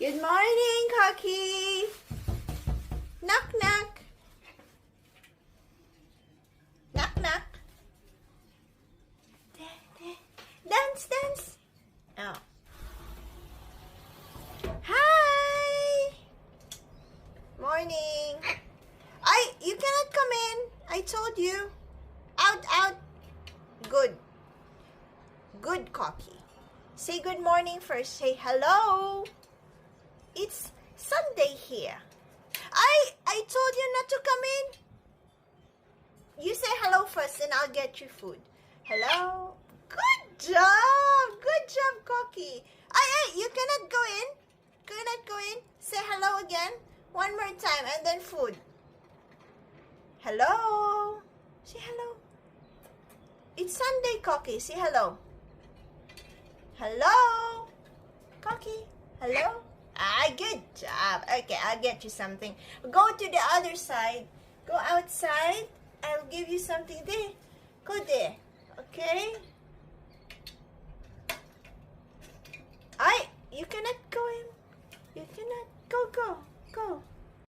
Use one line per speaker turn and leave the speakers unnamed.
Good morning, Cocky. Knock, knock. Knock, knock. Dance, dance. Oh. Hi. Morning. You cannot come in. I told you. Out, out. Good. Good, Cocky. Say good morning first. Say hello. It's Sunday here. I told you not to come in. You say hello first and I'll get you food. Hello. Good job. Good job, Cocky. You cannot go in. Cannot go in. Say hello again. One more time and then food. Hello. Say hello. It's Sunday, Cocky. Say hello. Hello. Cocky. Hello. Good job. Okay, I'll get you something. Go to the other side. Go outside. I'll give you something there.